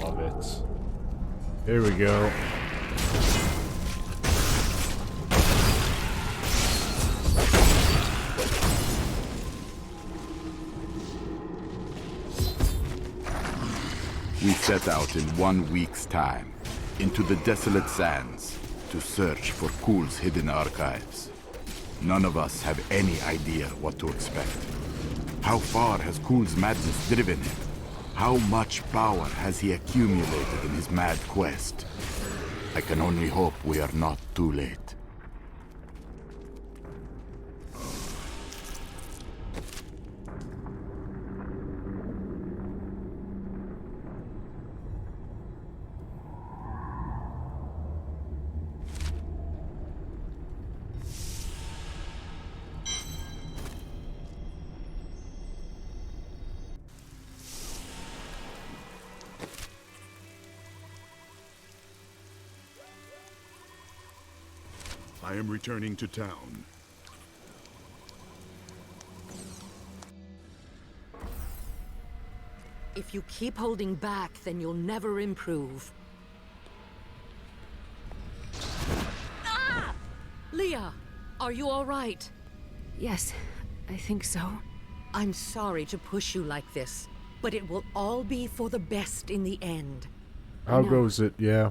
Love it. Here we go. We set out in 1 week's time into the desolate sands to search for Kul's hidden archives. None of us have any idea what to expect. How far has Kul's madness driven him? How much power has he accumulated in his mad quest? I can only hope we are not too late. I am returning to town. If you keep holding back, then you'll never improve. Ah! Leah, are you all right? Yes, I think so. I'm sorry to push you like this, but it will all be for the best in the end. How goes it? Yeah.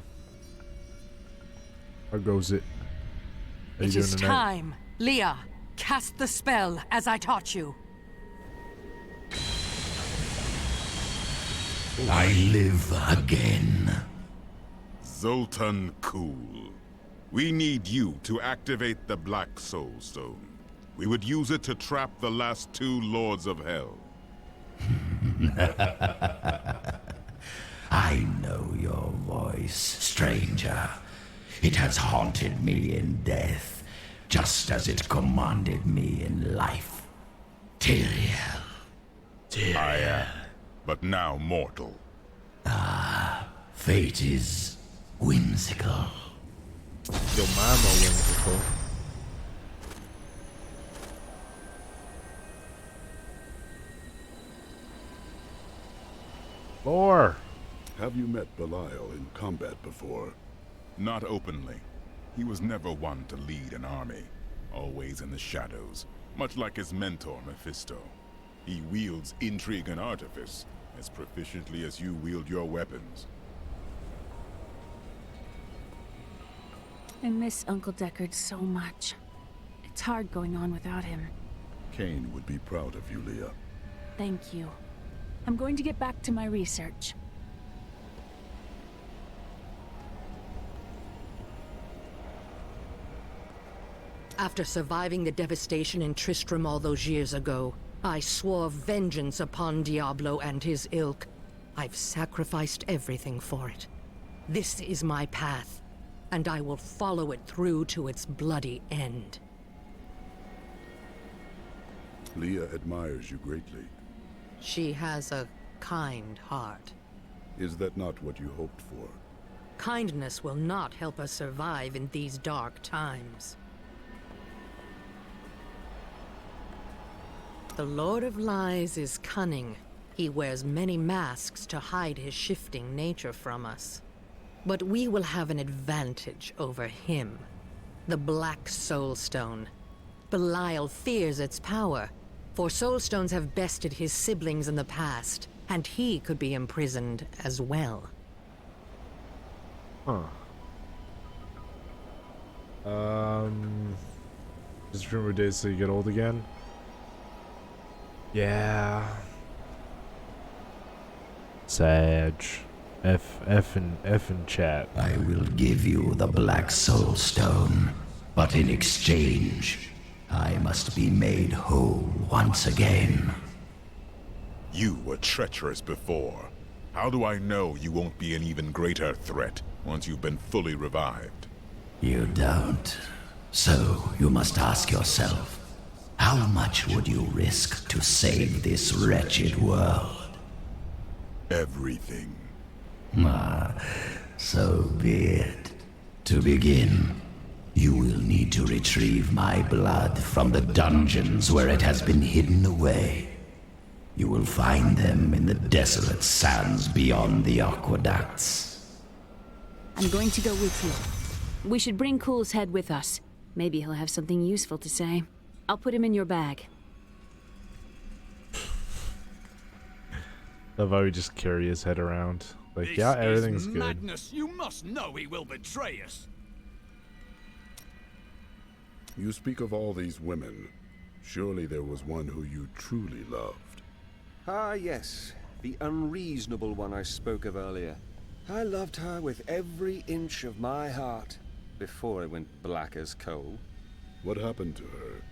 How goes it? It is time. Leah, cast the spell as I taught you. I live again. Zoltan Kul. We need you to activate the Black Soul Stone. We would use it to trap the last 2 Lords of Hell. I know your voice, stranger. It has haunted me in death, just as it commanded me in life. Tyrael. I am, but now mortal. Fate is whimsical. Your mama whimsical. Lore. Have you met Belial in combat before? Not openly. He was never one to lead an army. Always in the shadows, much like his mentor, Mephisto. He wields intrigue and artifice as proficiently as you wield your weapons. I miss Uncle Deckard so much. It's hard going on without him. Cain would be proud of you, Leah. Thank you. I'm going to get back to my research. After surviving the devastation in Tristram all those years ago, I swore vengeance upon Diablo and his ilk. I've sacrificed everything for it. This is my path, and I will follow it through to its bloody end. Leah admires you greatly. She has a kind heart. Is that not what you hoped for? Kindness will not help us survive in these dark times. The Lord of Lies is cunning. He wears many masks to hide his shifting nature from us. But we will have an advantage over him. The Black Soul Stone. Belial fears its power, for Soul Stones have bested his siblings in the past, and he could be imprisoned as well. Huh. Just remember days so you get old again? Yeah. Sag. F in chat. I will give you the Black Soul Stone, but in exchange, I must be made whole once again. You were treacherous before. How do I know you won't be an even greater threat once you've been fully revived? You don't. So you must ask yourself, how much would you risk to save this wretched world? Everything. So be it. To begin, you will need to retrieve my blood from the dungeons where it has been hidden away. You will find them in the desolate sands beyond the aqueducts. I'm going to go with you. We should bring Cool's head with us. Maybe he'll have something useful to say. I'll put him in your bag. Love how we just carry his head around. Like, This yeah, is everything's good. madness. You must know he will betray us. You speak of all these women. Surely there was one who you truly loved. Ah, yes. The unreasonable one I spoke of earlier. I loved her with every inch of my heart before it went black as coal. What happened to her?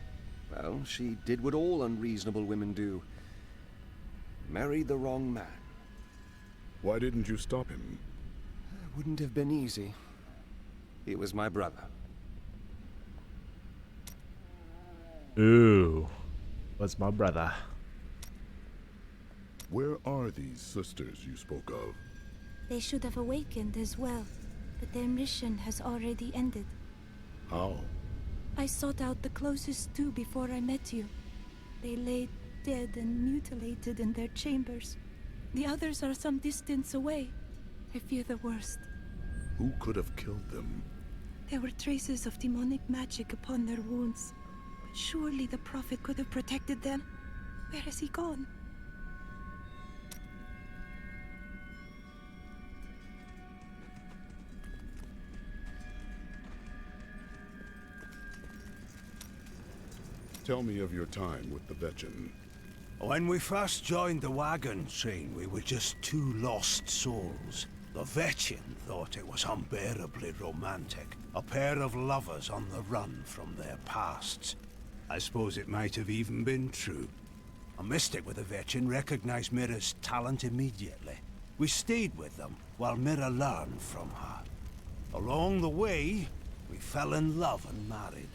Well, she did what all unreasonable women do. Married the wrong man. Why didn't you stop him? It wouldn't have been easy. He was my brother. Ooh. What's my brother? Where are these sisters you spoke of? They should have awakened as well, but their mission has already ended. How? I sought out the closest two before I met you. They lay dead and mutilated in their chambers. The others are some distance away. I fear the worst. Who could have killed them? There were traces of demonic magic upon their wounds. But surely the Prophet could have protected them. Where has he gone? Tell me of your time with the Vetchin. When we first joined the wagon train, we were just two lost souls. The Vetchin thought it was unbearably romantic. A pair of lovers on the run from their pasts. I suppose it might have even been true. A mystic with the Vetchin recognized Mira's talent immediately. We stayed with them while Mira learned from her. Along the way, we fell in love and married.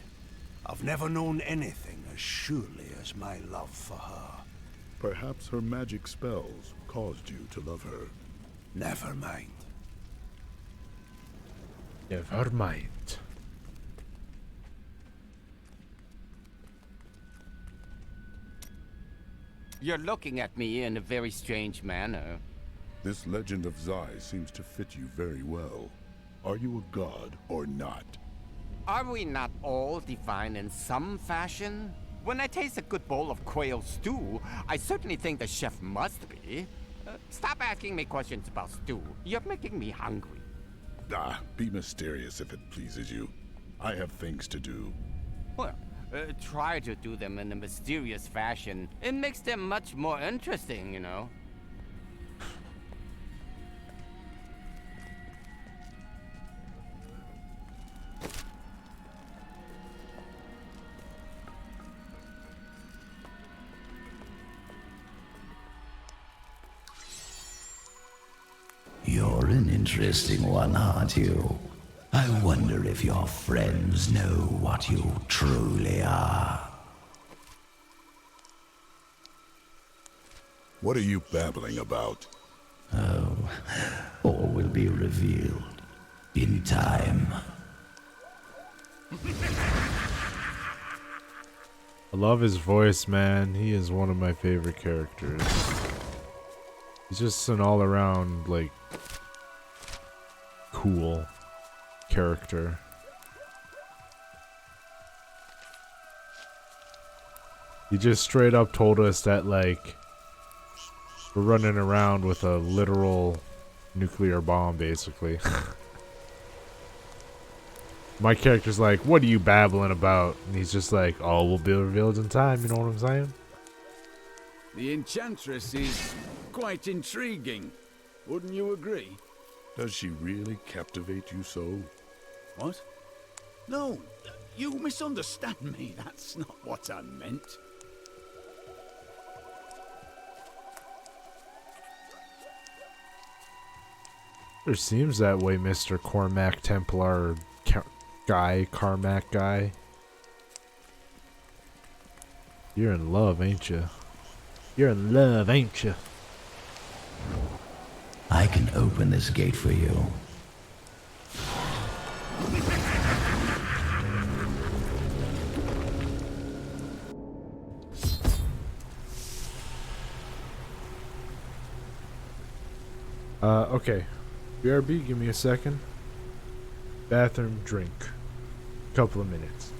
I've never known anything as surely as my love for her. Perhaps her magic spells caused you to love her. Never mind. Never mind. You're looking at me in a very strange manner. This legend of Zai seems to fit you very well. Are you a god or not? Are we not all divine in some fashion? When I taste a good bowl of quail stew, I certainly think the chef must be. Stop asking me questions about stew. You're making me hungry. Ah, be mysterious if it pleases you. I have things to do. Well, try to do them in a mysterious fashion. It makes them much more interesting, you know. You're an interesting one, aren't you? I wonder if your friends know what you truly are. What are you babbling about? Oh, all will be revealed in time. I love his voice, man. He is one of my favorite characters. He's just an all-around, like, cool character. He just straight up told us that, like, we're running around with a literal nuclear bomb, basically. My character's like, what are you babbling about? And he's just like, oh, we'll be revealed in time, you know what I'm saying? The Enchantress is quite intriguing. Wouldn't you agree? Does she really captivate you so? What? No, you misunderstand me. That's not what I meant. It seems that way, Mr. Cormac Templar guy, Carmack guy. You're in love, ain't you? You're in love, ain't you? I can open this gate for you. Okay. BRB, give me a second. Bathroom, drink. Couple of minutes.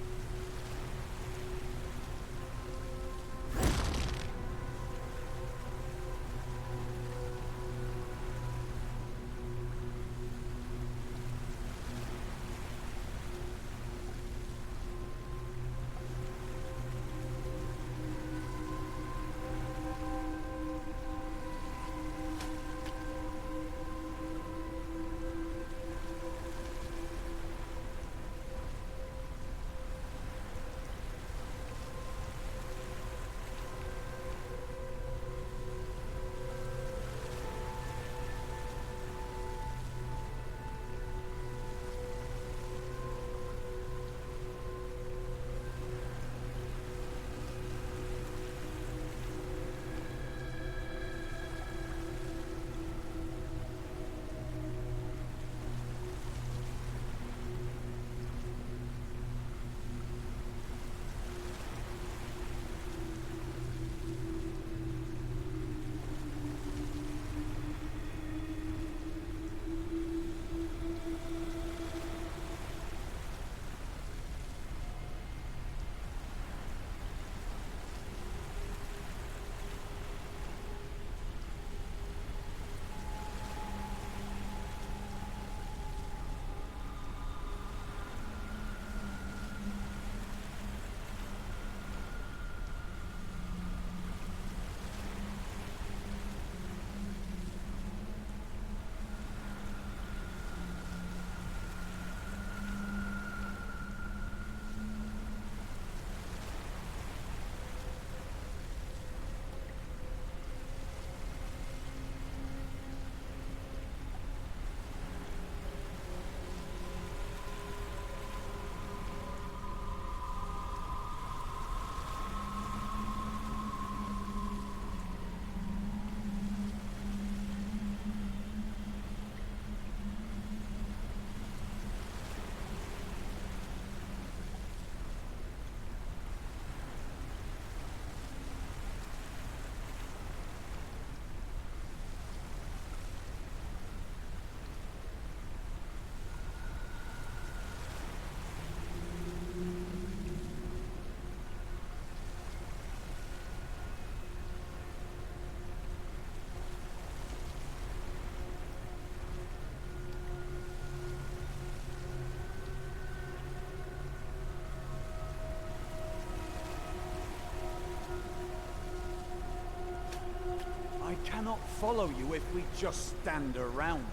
I cannot follow you if we just stand around.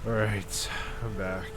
Alright, I'm back.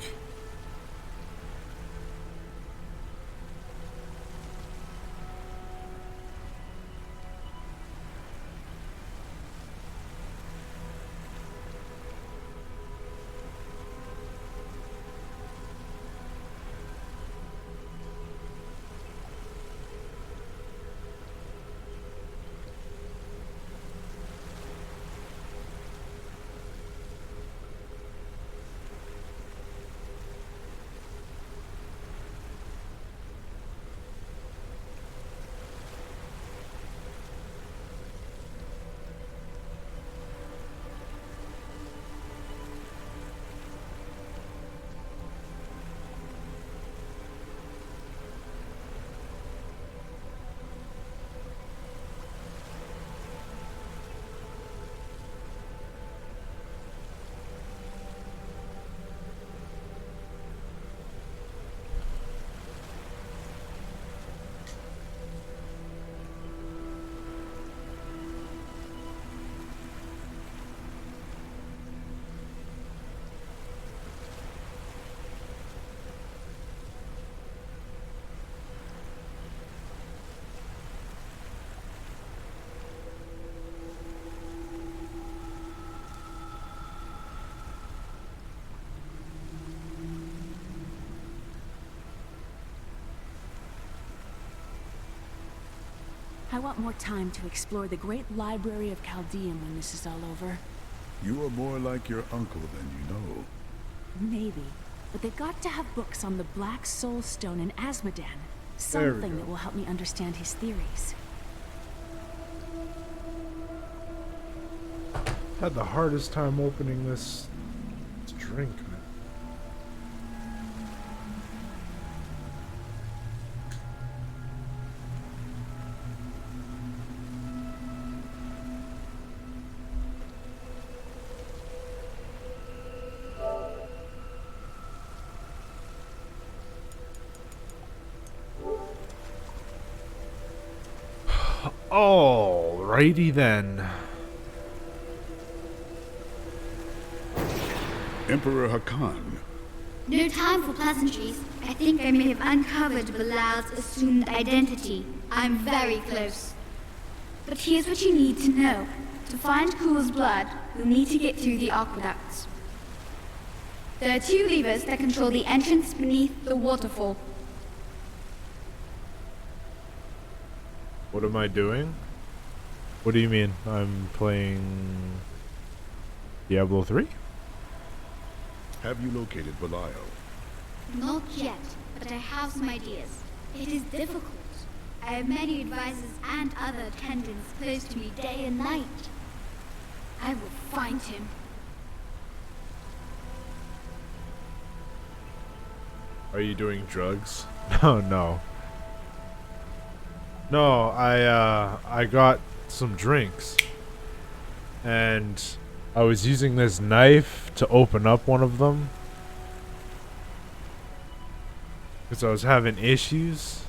I want more time to explore the great library of Chaldean when this is all over. You are more like your uncle than you know. Maybe. But they've got to have books on the Black Soul Stone and Asmodan. Something that will help me understand his theories. Had the hardest time opening this drink, man. Alrighty then. Emperor Hakan. No time for pleasantries. I think I may have uncovered Bilal's assumed identity. I'm very close. But here's what you need to know. To find Kul's blood, you'll need to get through the aqueducts. There are 2 levers that control the entrance beneath the waterfall. What am I doing? What do you mean? I'm playing Diablo 3? Have you located Belial? Not yet, but I have some ideas. It is difficult. I have many advisors and other attendants close to me day and night. I will find him. Are you doing drugs? No. No, I got some drinks. And I was using this knife to open up one of them. Because I was having issues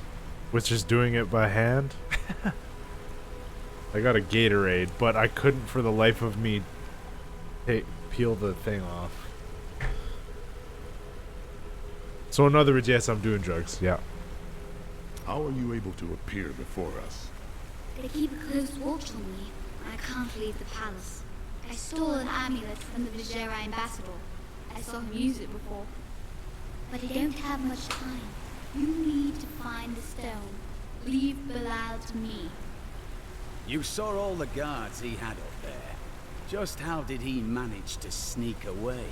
with just doing it by hand. I got a Gatorade, but I couldn't for the life of me peel the thing off. So in other words, yes, I'm doing drugs, yeah. How are you able to appear before us? They keep a close watch on me. I can't leave the palace. I stole an amulet from the Vijera ambassador. I saw him use it before. But I don't have much time. You need to find the stone. Leave Bilal to me. You saw all the guards he had up there. Just how did he manage to sneak away?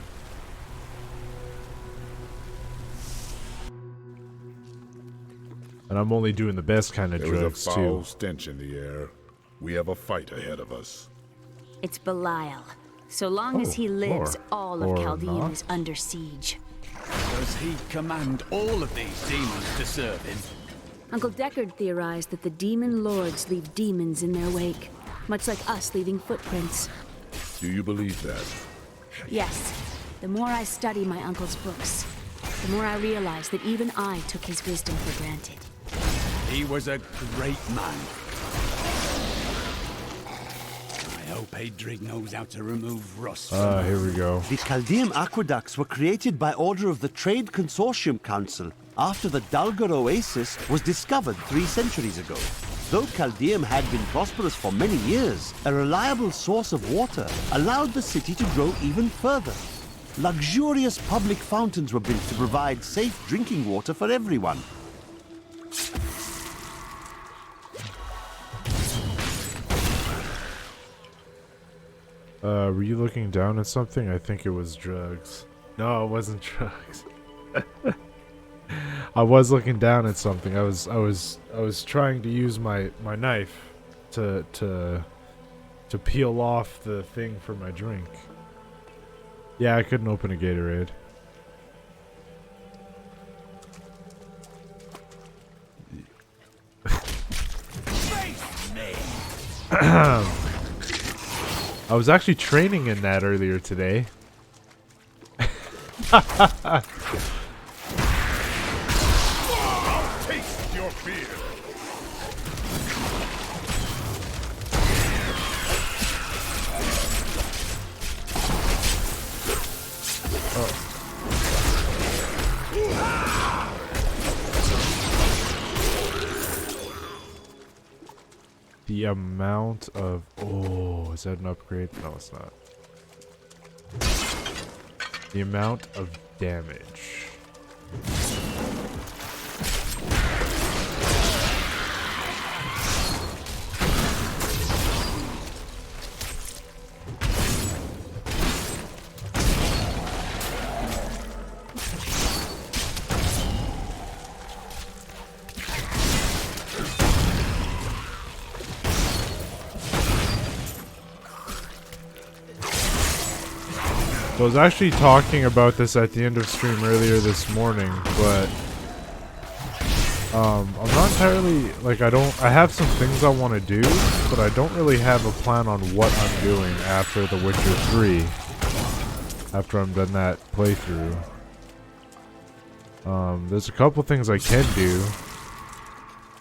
And I'm only doing the best kind of drugs, There's a foul too. stench in the air. We have a fight ahead of us. It's Belial. So long as he lives, all of Or Chaldean not. is under siege. Does he command all of these demons to serve him? Uncle Deckard theorized that the demon lords leave demons in their wake, much like us leaving footprints. Do you believe that? Yes. The more I study my uncle's books, the more I realize that even I took his wisdom for granted. He was a great man. I hope Adrig knows how to remove rust from Here we go. The Chaldean aqueducts were created by order of the Trade Consortium Council after the Dalgar Oasis was discovered 3 centuries ago. Though Chaldean had been prosperous for many years, a reliable source of water allowed the city to grow even further. Luxurious public fountains were built to provide safe drinking water for everyone. Were you looking down at something? I think it was drugs. No, it wasn't drugs. I was looking down at something. I was trying to use my knife to peel off the thing for my drink. Yeah, I couldn't open a Gatorade. I was actually training in that earlier today. I'll taste your fear. The amount of... Oh, is that an upgrade? No, it's not. The amount of damage. So I was actually talking about this at the end of stream earlier this morning, but I'm not entirely, like, I have some things I want to do, but I don't really have a plan on what I'm doing after The Witcher 3, after I'm done that playthrough. There's a couple things I can do.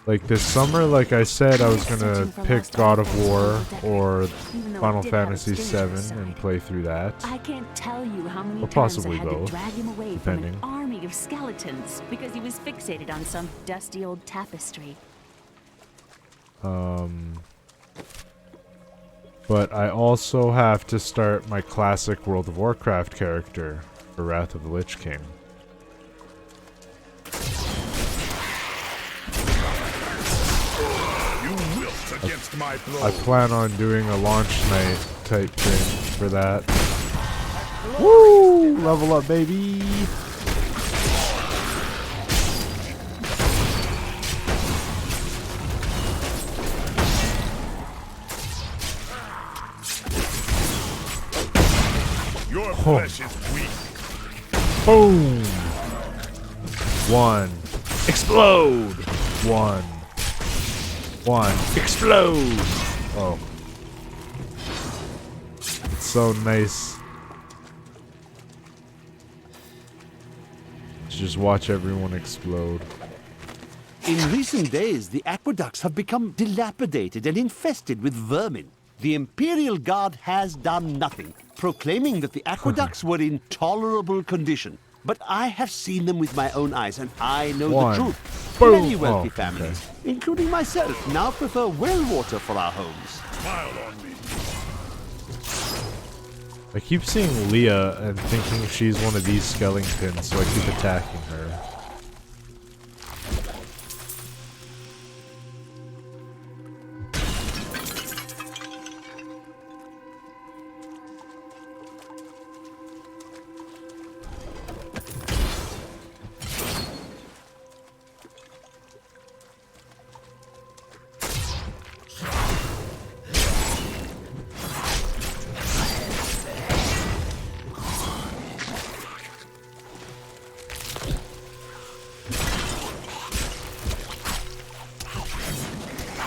Like this summer, like I said, I was gonna pick God of War or Final Fantasy VII and play through that. I can't tell you how many Or times possibly I had both, to drag him away depending. from an army of skeletons because he was fixated on some dusty old tapestry. But I also have to start my classic World of Warcraft character for Wrath of the Lich King. Against my blow. I plan on doing a launch night type thing for that. Woo! Level up, baby! Your flesh is weak. Boom! 1. Explode! 1. Explode! Oh. It's so nice to just watch everyone explode. In recent days, the aqueducts have become dilapidated and infested with vermin. The Imperial Guard has done nothing, proclaiming that the aqueducts were in tolerable condition. But I have seen them with my own eyes, and I know the truth. Boom. Many wealthy Oh, families, including myself, now prefer well water for our homes. Smile on me. I keep seeing Leah and thinking she's one of these skeletons, so I keep attacking her.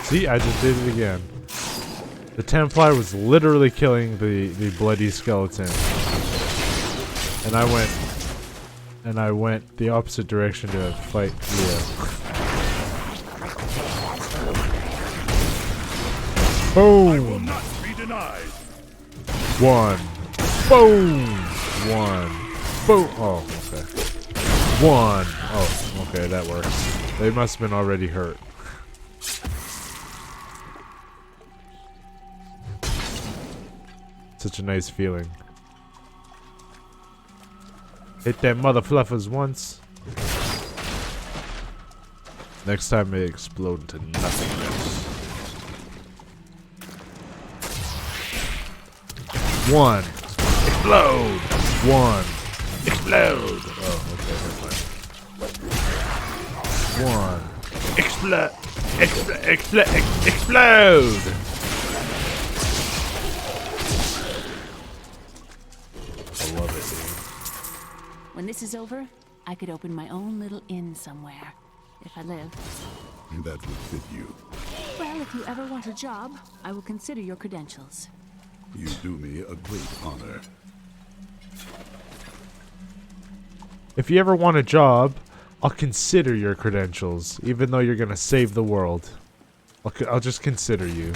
See, I just did it again. The Templar was literally killing the bloody skeleton. And I went the opposite direction to fight Leah. Boom! Not be denied. 1. Boom! 1. Boom! Oh, okay. 1. Oh, okay, that works. They must have been already hurt. Such a nice feeling. Hit them mother fluffers once. Next time they explode into nothingness. 1. Explode! 1. Explode! Oh, okay, never mind. 1. Explode! Explode! I love it, dude. When this is over, I could open my own little inn somewhere, if I live. That would fit you. Well, if you ever want a job, I will consider your credentials. You do me a great honor. If you ever want a job, I'll consider your credentials, even though you're gonna save the world. I'll just consider you.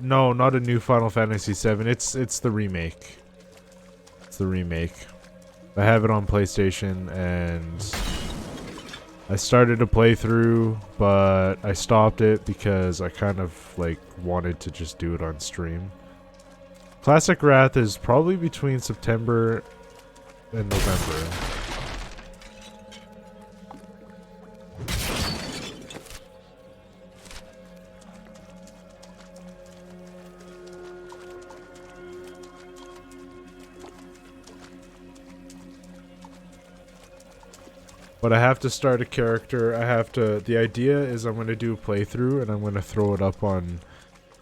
No, not a new Final Fantasy VII. It's the remake. It's the remake. I have it on PlayStation, and I started a playthrough, but I stopped it because I kind of like wanted to just do it on stream. Classic Wrath is probably between September and November. But I have to start a character. The idea is I'm going to do a playthrough and I'm going to throw it up on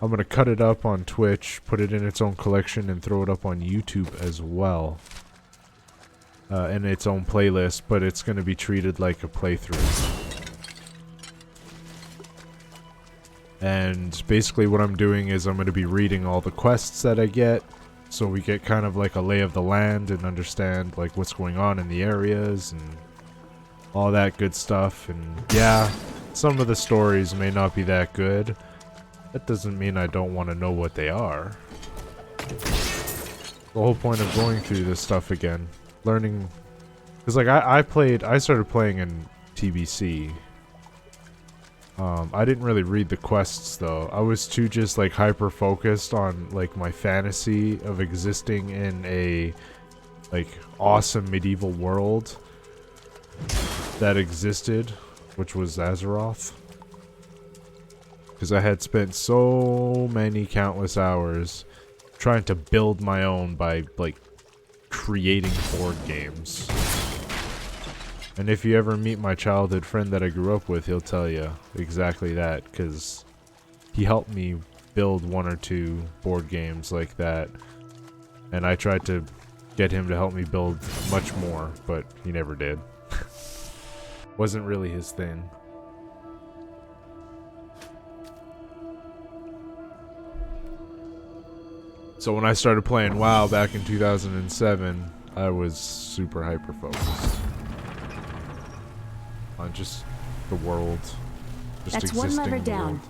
I'm gonna cut it up on Twitch, put it in its own collection, and throw it up on YouTube as well. In its own playlist, but it's gonna be treated like a playthrough. And basically what I'm doing is I'm gonna be reading all the quests that I get, so we get kind of like a lay of the land and understand like what's going on in the areas and all that good stuff. And yeah, some of the stories may not be that good. That doesn't mean I don't want to know what they are. The whole point of going through this stuff again, learning, because like I started playing in TBC. I didn't really read the quests though. I was too just like hyper focused on like my fantasy of existing in a like awesome medieval world that existed, which was Azeroth. Because I had spent so many countless hours trying to build my own by like creating board games. And if you ever meet my childhood friend that I grew up with, he'll tell you exactly that, because he helped me build 1 or 2 board games like that. And I tried to get him to help me build much more, but he never did. Wasn't really his thing. So when I started playing WoW back in 2007, I was super hyper focused on just the world. Just That's one lever down.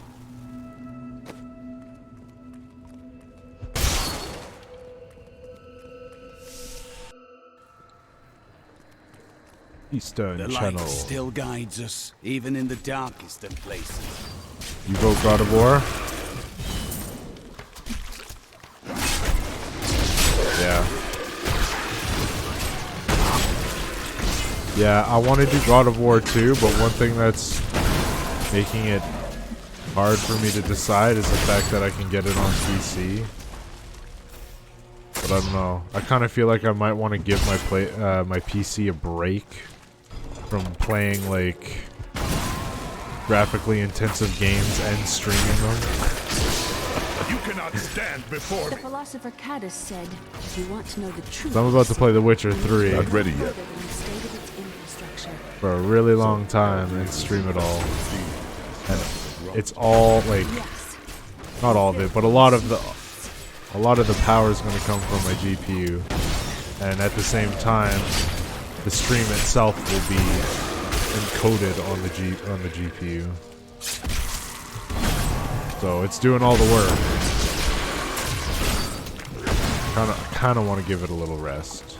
Eastern the Channel. light still guides us, even in the darkest of places. You vote God of War? Yeah. Yeah, I want to do God of War 2, but one thing that's making it hard for me to decide is the fact that I can get it on PC. But I don't know. I kind of feel like I might want to give my my PC a break from playing like graphically intensive games and streaming them. You cannot stand before The me. philosopher Cadus said, if you want to know the truth... So I'm about to play The Witcher 3. Not ready yet. For a really long time and stream it all. And it's all like, not all of it, but a lot of the power is going to come from my GPU. And at the same time, the stream itself will be encoded on the GPU. So it's doing all the work. Kind of want to give it a little rest.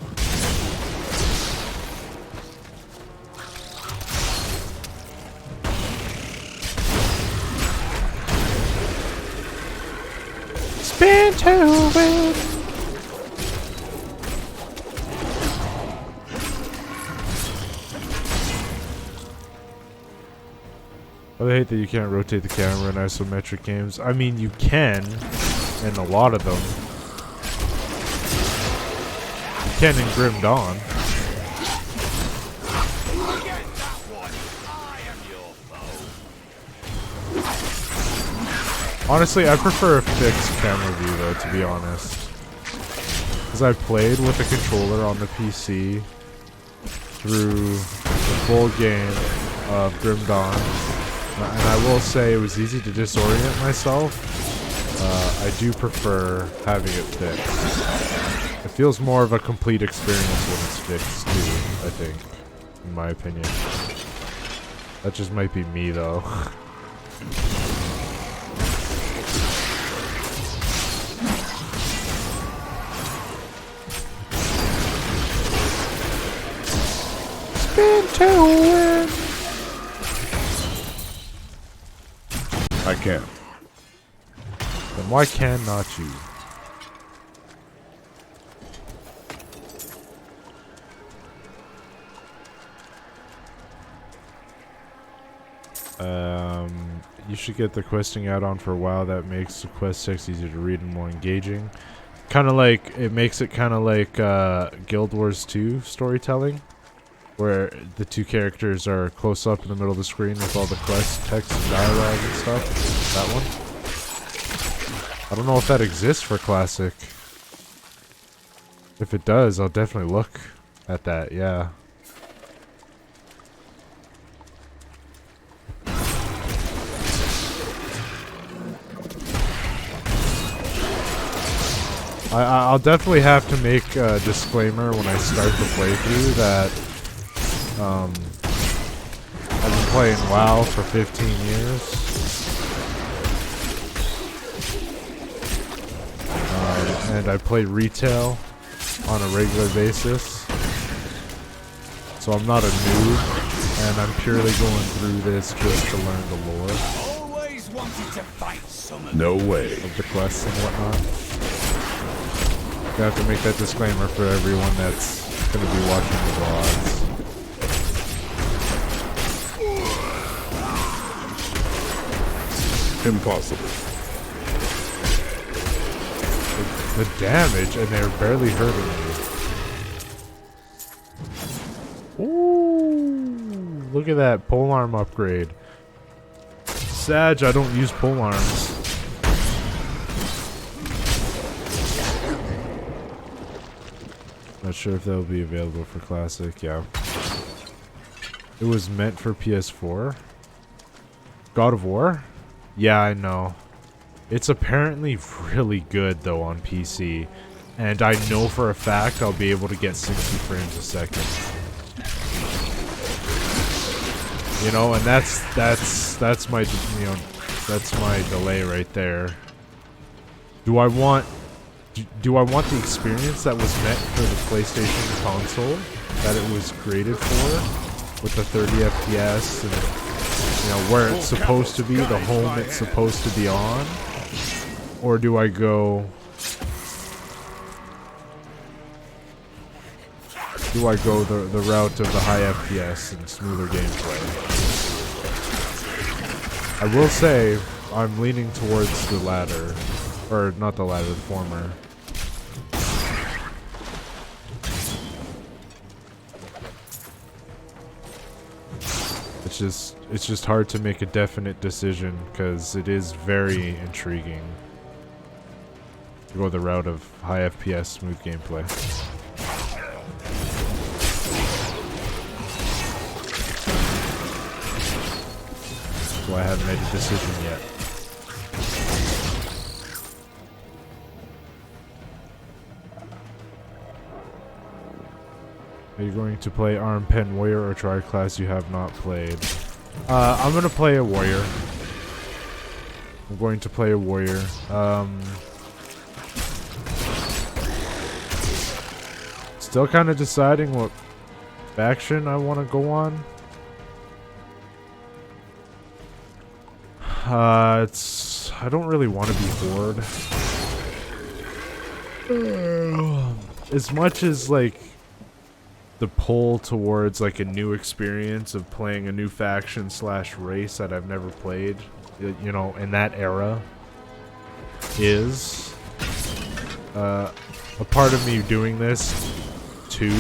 Spin to win. I hate that you can't rotate the camera in isometric games. I mean, you can, in a lot of them. You can in Grim Dawn. Honestly, I prefer a fixed camera view, though, to be honest. Because I played with a controller on the PC through the full game of Grim Dawn. And I will say it was easy to disorient myself. I do prefer having it fixed. It feels more of a complete experience when it's fixed too, I think, in my opinion. That just might be me though. Spin to win. I can. Then why cannot you? You should get the questing add-on for WoW. That makes the quest text easier to read and more engaging. Kind of like, it makes it kind of like Guild Wars 2 storytelling, where the two characters are close up in the middle of the screen with all the quest text and dialogue and stuff. That one. I don't know if that exists for Classic. If it does, I'll definitely look at that, yeah. I'll definitely have to make a disclaimer when I start the playthrough that I've been playing WoW for 15 years. And I play retail on a regular basis. So I'm not a noob, and I'm purely going through this just to learn the lore. Always wanted to fight someone. No way. Of the quests and whatnot. I have to make that disclaimer for everyone that's going to be watching the vlogs. Impossible. The damage, and they're barely hurting me. Ooh, look at that polearm upgrade. Sag, I don't use polearms. Not sure if they'll be available for Classic, yeah. It was meant for PS4. God of War? Yeah, I know. It's apparently really good though on PC. And I know for a fact I'll be able to get 60 frames a second. You know, and that's my, you know, that's my delay right there. Do I want the experience that was meant for the PlayStation console that it was created for, with the 30 FPS and, you know, where it's supposed to be, the home it's supposed to be on? Or do I go the route of the high FPS and smoother gameplay? I will say I'm leaning towards the latter. Or not the latter, the former. It's just hard to make a definite decision because it is very intriguing to go the route of high FPS smooth gameplay. So I haven't made a decision yet. Are you going to play Arm Pen Warrior or try a class you have not played? I'm gonna play a warrior. I'm going to play a warrior. Still kind of deciding what faction I want to go on. I don't really want to be Horde. As much as like the pull towards like a new experience of playing a new faction / race that I've never played, you know, in that era is a part of me doing this too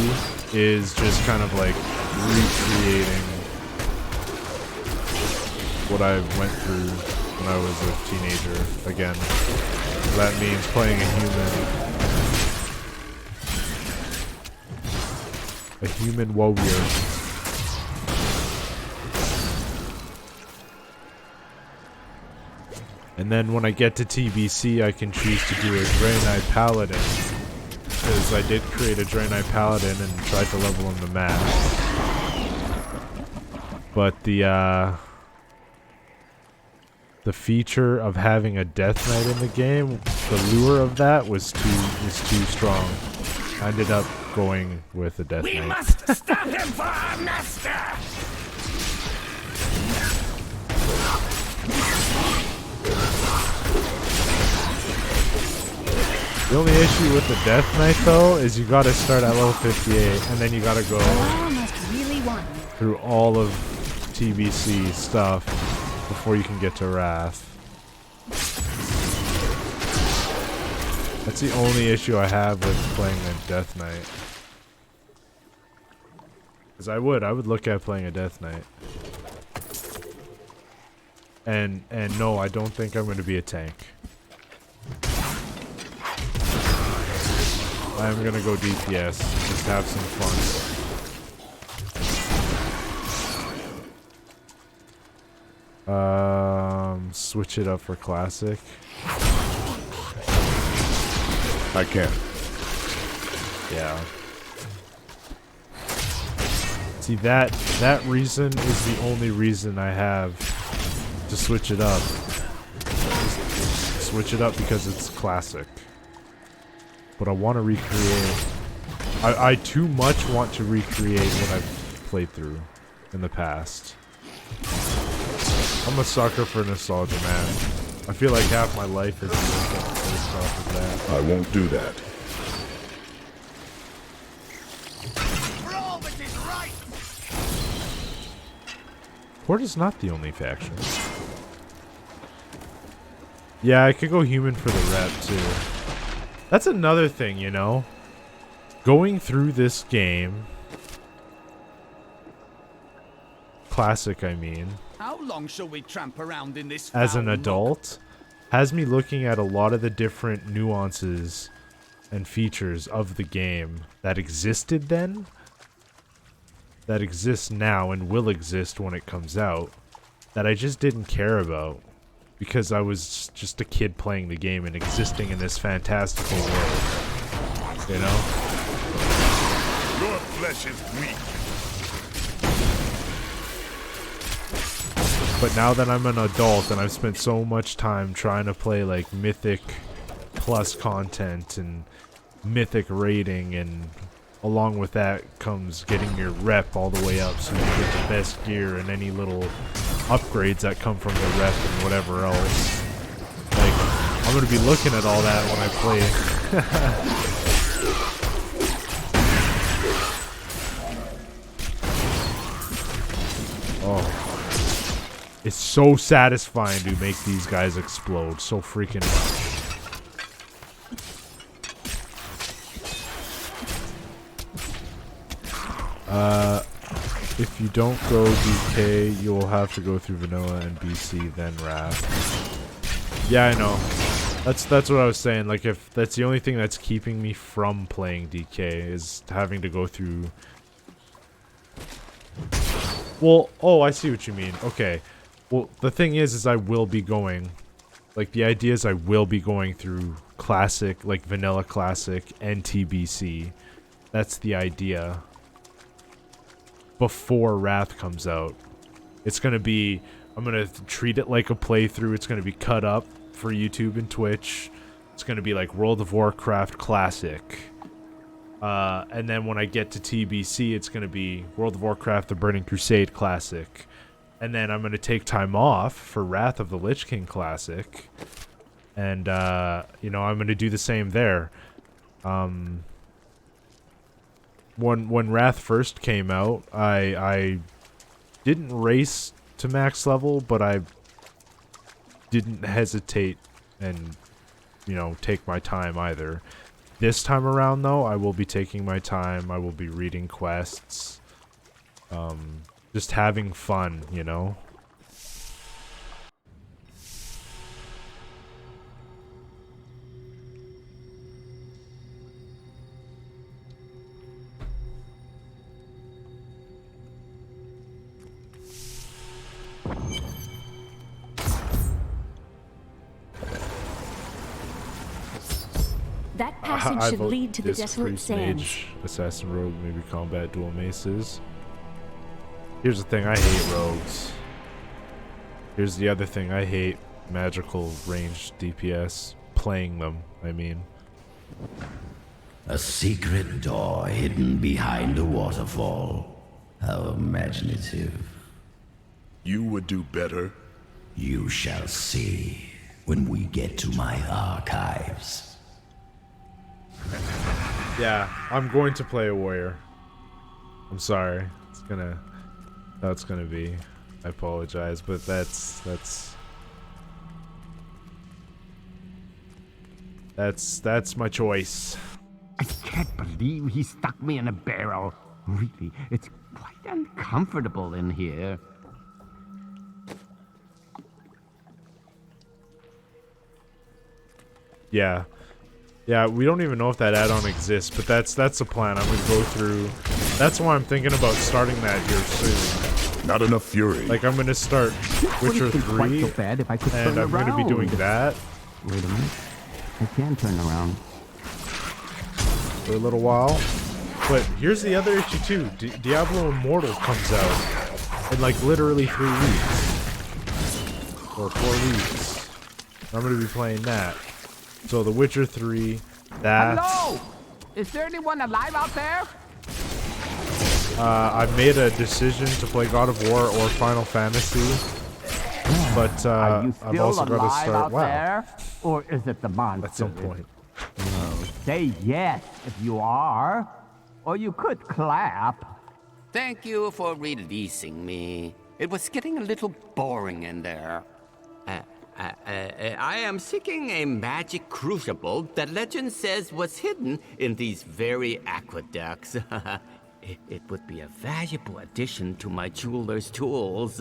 is just kind of like recreating what I went through when I was a teenager again. So that means playing a human warrior. And then when I get to TBC, I can choose to do a Draenei Paladin, because I did create a Draenei Paladin and tried to level him to max. But the feature of having a Death Knight in the game, the lure of that was too strong. I ended up going with a Death Knight. We must stop him for our master! The only issue with the Death Knight though is you gotta start at level 58 and then you gotta go through all of TBC stuff before you can get to Wrath. That's the only issue I have with playing a Death Knight. Because I would look at playing a Death Knight. And no, I don't think I'm going to be a tank. I'm gonna go DPS. Just have some fun. Switch it up for classic. I can. Yeah. See, that reason is the only reason I have to switch it up. Just switch it up because it's classic. But I want to recreate. I too much want to recreate what I've played through in the past. I'm a sucker for nostalgia, man. I feel like half my life is based off of that. I won't do that. Horde is not the only faction. Yeah, I could go human for the rep, too. That's another thing, you know? Going through this game... Classic, I mean. How long shall we tramp around in this As an foul adult, has me looking at a lot of the different nuances and features of the game that existed then, that exists now and will exist when it comes out, that I just didn't care about because I was just a kid playing the game and existing in this fantastical world, you know? Your flesh is weak. But now that I'm an adult and I've spent so much time trying to play like Mythic Plus content and Mythic rating, and along with that comes getting your rep all the way up so you get the best gear and any little upgrades that come from the rep and whatever else. Like, I'm going to be looking at all that when I play. Oh. It's so satisfying to make these guys explode so freaking much. If you don't go DK, you'll have to go through Vanilla and BC, then Wrath. Yeah, I know. That's what I was saying. Like, if that's the only thing that's keeping me from playing DK is having to go through... Well, oh, I see what you mean. Okay. Well, the thing is I will be going... Like, the idea is I will be going through Classic, like Vanilla Classic, and TBC. That's the idea. Before Wrath comes out. It's going to be... I'm going to treat it like a playthrough. It's going to be cut up for YouTube and Twitch. It's going to be like World of Warcraft Classic. And then when I get to TBC, it's going to be World of Warcraft The Burning Crusade Classic. And then I'm going to take time off for Wrath of the Lich King Classic. And, you know, I'm going to do the same there. When Wrath first came out, I didn't race to max level, but I didn't hesitate and, you know, take my time either. This time around, though, I will be taking my time. I will be reading quests. Just having fun, you know? That passage should lead to the desolate Priest, sands. Mage, Assassin, Rogue, maybe combat, dual maces. Here's the thing, I hate rogues. Here's the other thing, I hate magical ranged DPS. Playing them, I mean. A secret door hidden behind a waterfall. How imaginative. You would do better. You shall see when we get to my archives. Yeah, I'm going to play a warrior. I'm sorry. That's gonna be. I apologize, but that's my choice. I can't believe he stuck me in a barrel. Really, it's quite uncomfortable in here. Yeah. Yeah, we don't even know if that add-on exists, but that's the plan. I'm gonna go through. That's why I'm thinking about starting that here soon. Not enough fury. Like I'm gonna start Witcher 3, so bad if I could and I'm gonna be doing that. Wait a minute. I can turn around. For a little while. But here's the other issue too. Diablo Immortal comes out in like literally 3 weeks. Or 4 weeks. I'm gonna be playing that. So The Witcher 3, that. Hello! Is there anyone alive out there? I've made a decision to play God of War or Final Fantasy. But Are you I've still also got to alive start. out Wow. there? Or is it the monster? At some point. Oh, say yes if you are. Or you could clap. Thank you for releasing me. It was getting a little boring in there. I am seeking a magic crucible that legend says was hidden in these very aqueducts. It would be a valuable addition to my jeweler's tools.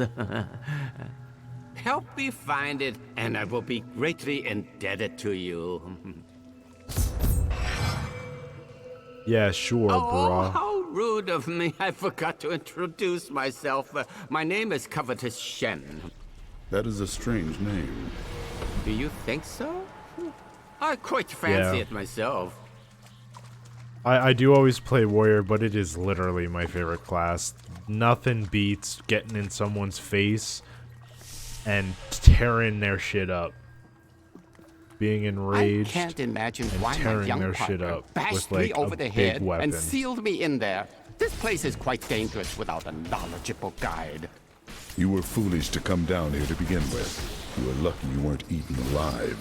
Help me find it, and I will be greatly indebted to you. Yeah, sure, Oh, brah. how rude of me. I forgot to introduce myself. My name is Covetous Shen. That is a strange name. Do you think so? I quite fancy Yeah. it myself. I do always play warrior, but it is literally my favorite class. Nothing beats getting in someone's face and tearing their shit up. Being enraged I can't imagine and why my tearing young their shit partner up bashed with like me over a the big head weapon. and sealed me in there. This place is quite dangerous without a knowledgeable guide. You were foolish to come down here to begin with. You were lucky you weren't eaten alive.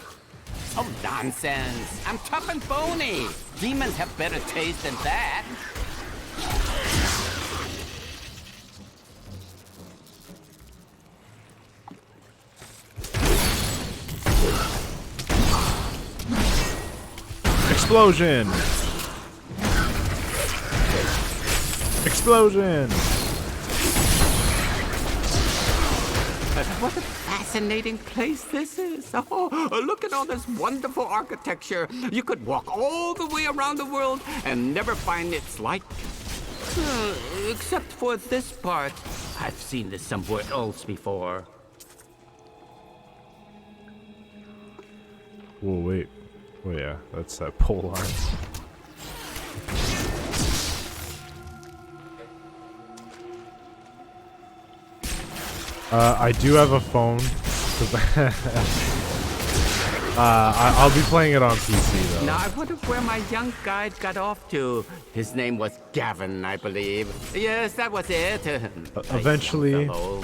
Oh, nonsense. I'm tough and bony. Demons have better taste than that. Explosion! Explosion! What a fascinating place this is. Oh, look at all this wonderful architecture. You could walk all the way around the world and never find its like. Except for this part. I've seen this somewhere else before. Whoa, wait. Oh yeah, that's that pole arm. I do have a phone. I'll be playing it on PC though. Now I wonder where my young guide got off to. His name was Gavin, I believe. Yes, that was it. Eventually. Fellow.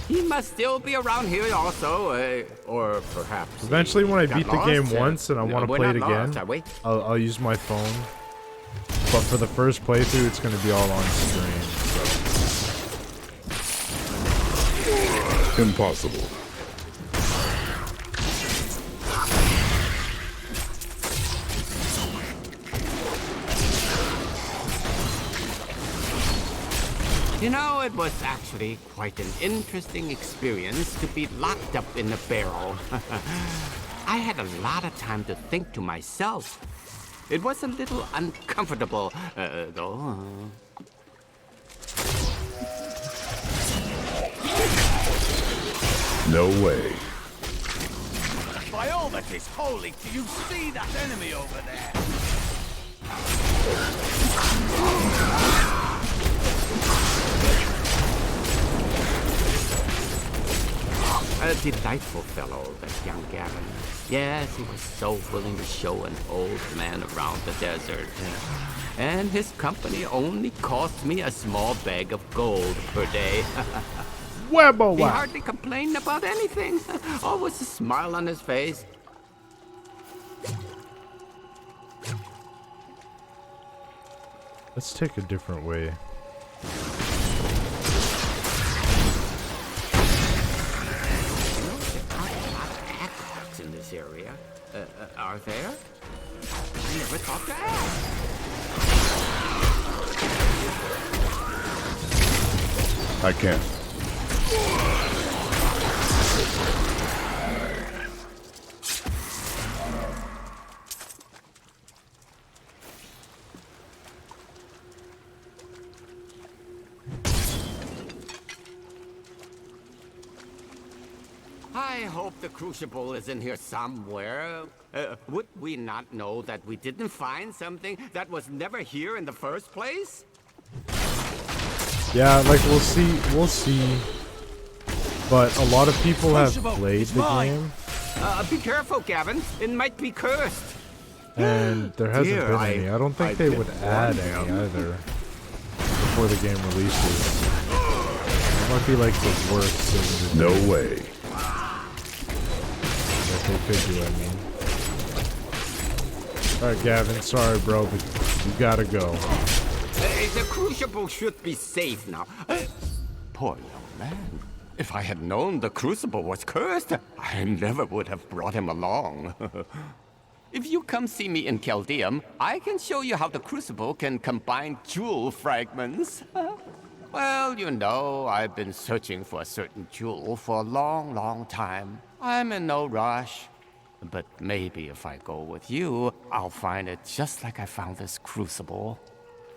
He must still be around here also, or perhaps. Eventually, when I got beat the lost, game once and I want to we're play it not again, lost, are we? I'll use my phone. But for the first playthrough, it's going to be all on screen. So. Impossible. You know, it was actually quite an interesting experience to be locked up in a barrel. I had a lot of time to think to myself. It was a little uncomfortable, though. No way. By all that is holy, do you see that enemy over there? A delightful fellow, that young Gavin. Yes, he was so willing to show an old man around the desert. And his company only cost me a small bag of gold per day. He hardly complained about anything. Always a smile on his face. Let's take a different way. In this area. Are there? I never thought to ask. I can't. I hope the Crucible is in here somewhere. Would we not know that we didn't find something that was never here in the first place? Yeah, like we'll see. But a lot of people have played the game. Be careful, Gavin. It might be cursed. And there hasn't Dear, been any. I don't think they would add any either before the game releases. It might be like the worst in the No way. That they could do, I mean. Alright, Gavin, sorry, bro, but you gotta go. The Crucible should be safe now. Poor young man. If I had known the Crucible was cursed, I never would have brought him along. If you come see me in Chaldeum, I can show you how the Crucible can combine jewel fragments. Well, you know, I've been searching for a certain jewel for a long, long time. I'm in no rush. But maybe if I go with you, I'll find it just like I found this Crucible.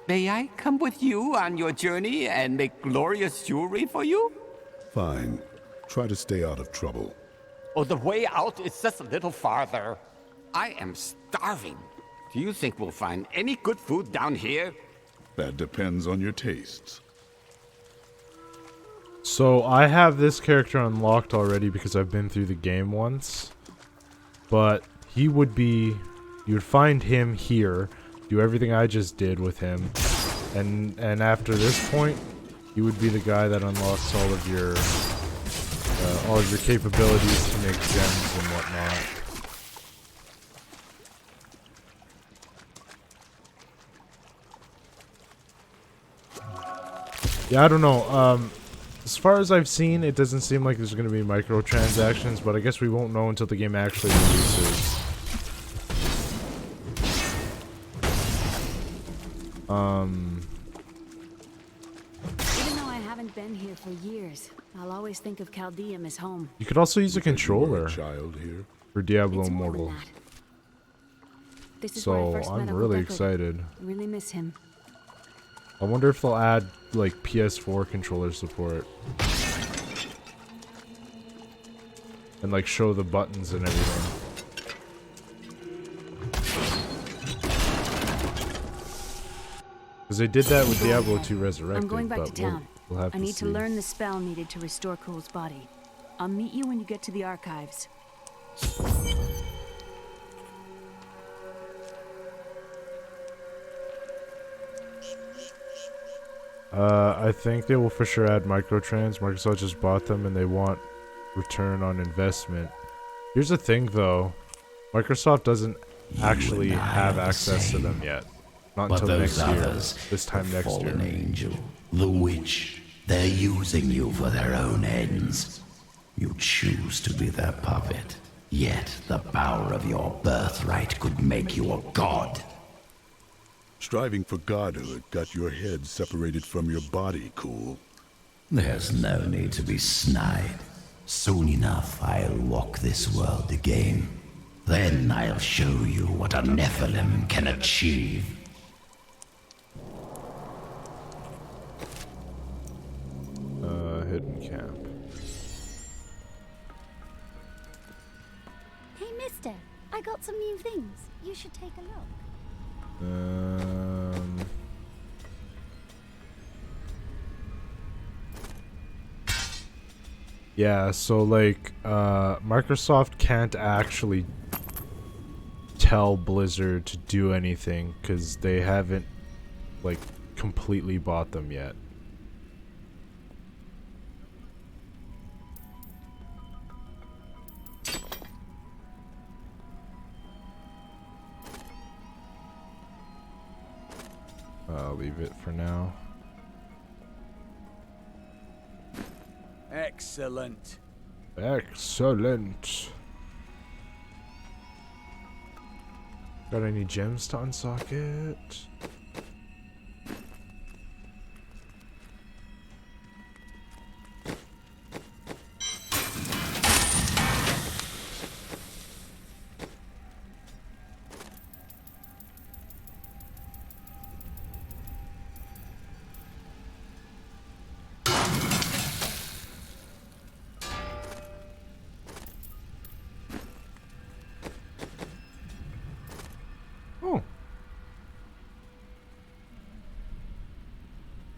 May I come with you on your journey and make glorious jewelry for you? Fine. Try to stay out of trouble. Oh, the way out is just a little farther. I am starving. Do you think we'll find any good food down here? That depends on your tastes. So I have this character unlocked already because I've been through the game once. But he would be... You would find him here, do everything I just did with him, and after this point, he would be the guy that unlocks all of your capabilities to make gems and whatnot. Yeah, I don't know. As far as I've seen, it doesn't seem like there's going to be microtransactions, but I guess we won't know until the game actually releases. Even though I haven't been here for years, I'll always think of Chaldeum as home. You could also use a controller child here for Diablo It's more than Immortal. This is where I So first met I'm Uncle really Deckard. excited. I really miss him. I wonder if they'll add like PS4 controller support. And like show the buttons and everything. Because they did that with Diablo 2 Resurrected, I'm going back to but town. we'll have I to need see. to learn the spell needed to restore Cool's body. I'll meet you when you get to the archives. I think they will for sure add microtrans. Microsoft just bought them and they want return on investment. Here's the thing though, Microsoft doesn't actually have access to them yet. Not But until those next year. others, This time the next year. fallen angel, the witch, they're using you for their own ends. You choose to be their puppet, yet the power of your birthright could make you a god. Striving for godhood got your head separated from your body, Cool. There's no need to be snide. Soon enough, I'll walk this world again. Then I'll show you what a Nephilim can achieve. Hidden camp. Hey, mister, I got some new things. You should take a look. Yeah, so like Microsoft can't actually tell Blizzard to do anything because they haven't like completely bought them yet. I'll leave it for now. Excellent. Excellent. Got any gems to unsocket?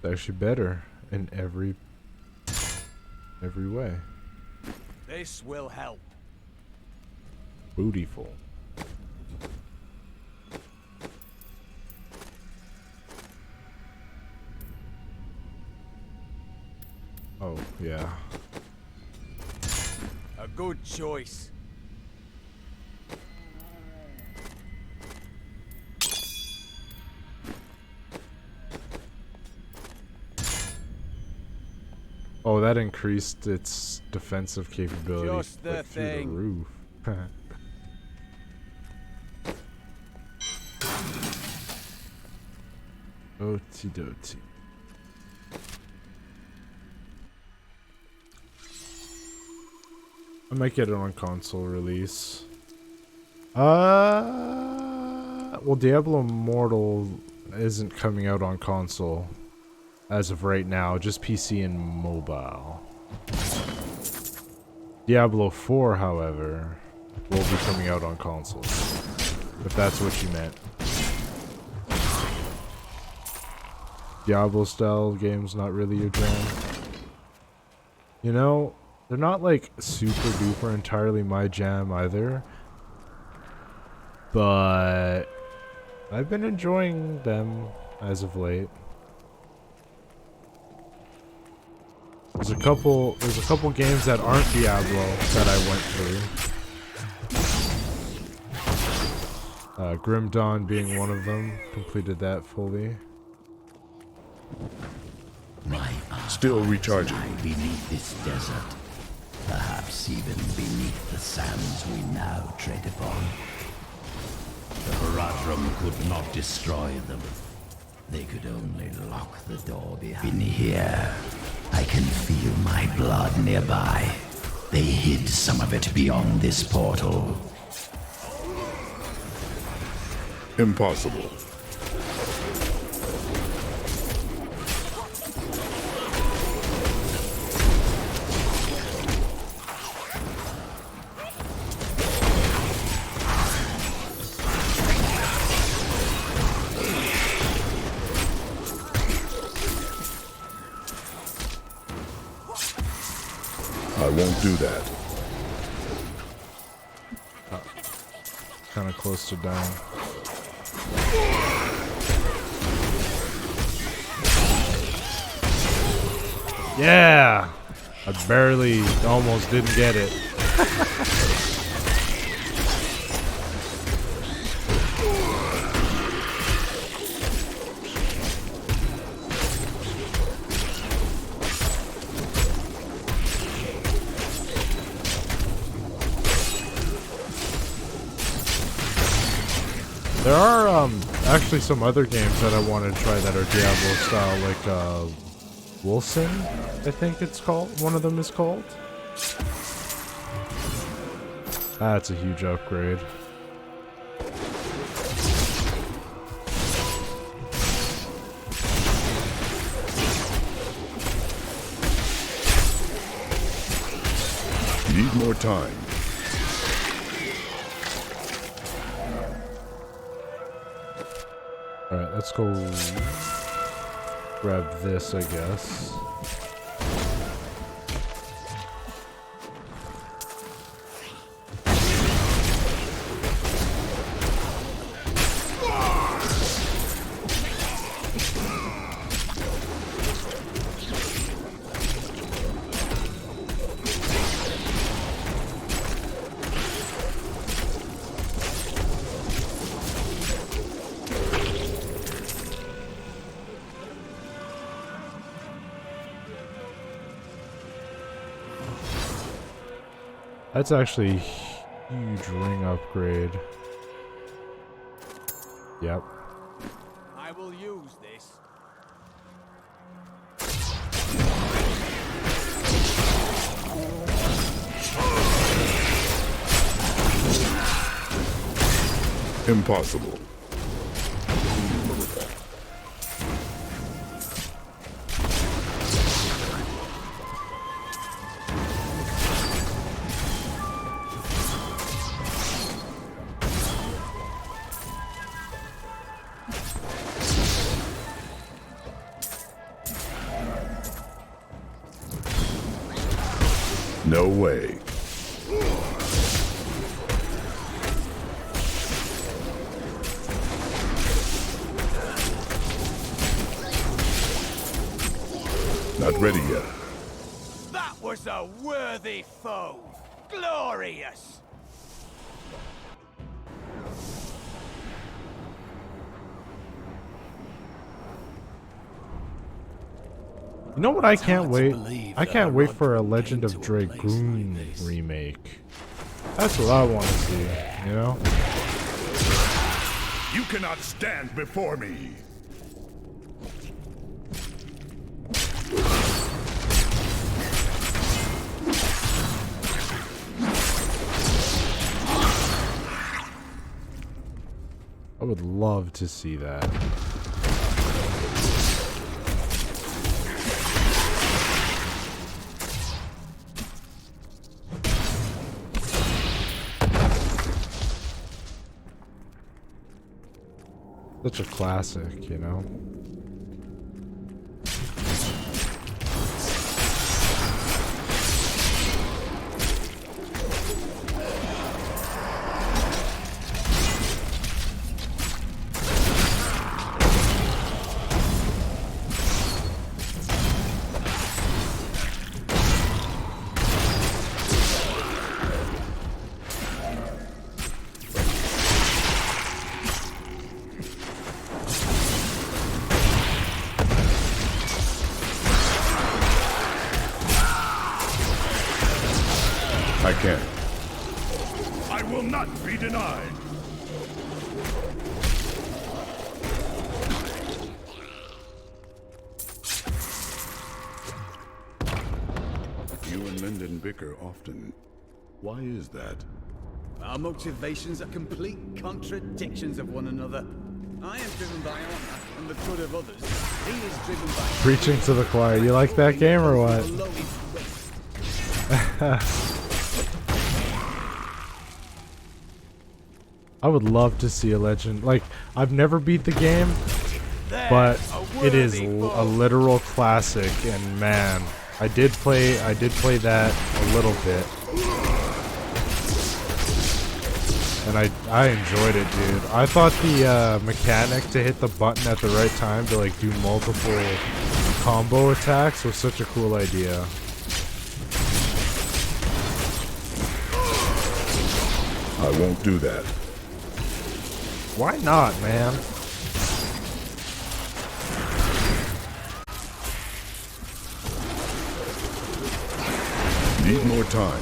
It's actually better in every way. This will help. Bootyful. Oh, yeah. A good choice. Oh, that increased its defensive capability Just the like, through the thing. roof. Otie dotie. I might get it on console release. Well, Diablo Immortal isn't coming out on console as of right now, just PC and mobile. Diablo 4, however, will be coming out on console, if that's what you meant. Diablo style games not really your jam. You know, they're not like super duper entirely my jam either, but I've been enjoying them as of late. There's a couple games that aren't Diablo that I went through. Grim Dawn being one of them. Completed that fully. Still recharging. Beneath this desert, perhaps even beneath the sands we now tread upon. The Haradrim could not destroy them. They could only lock the door behind. In here, I can feel my blood nearby. They hid some of it beyond this portal. Impossible. I won't do that. Kind of close to dying. Yeah! I barely, almost didn't get it. There are actually some other games that I want to try that are Diablo style, like Wilson, I think it's called. One of them is called. That's a huge upgrade. Need more time. Alright, let's go grab this, I guess. That's actually a huge ring upgrade. Yep. I will use this. Impossible. No way. Not ready yet. That was a worthy foe. Glorious. You know what I can't wait? I can't wait for a Legend of Dragoon remake. That's what I want to see, you know? You cannot stand before me. I would love to see that. Such a classic, you know? I can. I will not be denied. You and Linden bicker often. Why is that? Our motivations are complete contradictions of one another. I am driven by honor and the good of others. He is driven by... Preaching to the choir. You like that game or what? I would love to see a Legend. Like, I've never beat the game, but it is a literal classic. And man, I did play that a little bit, and I enjoyed it, dude. I thought the mechanic to hit the button at the right time to like do multiple combo attacks was such a cool idea. I won't do that. Why not, man? Need more time.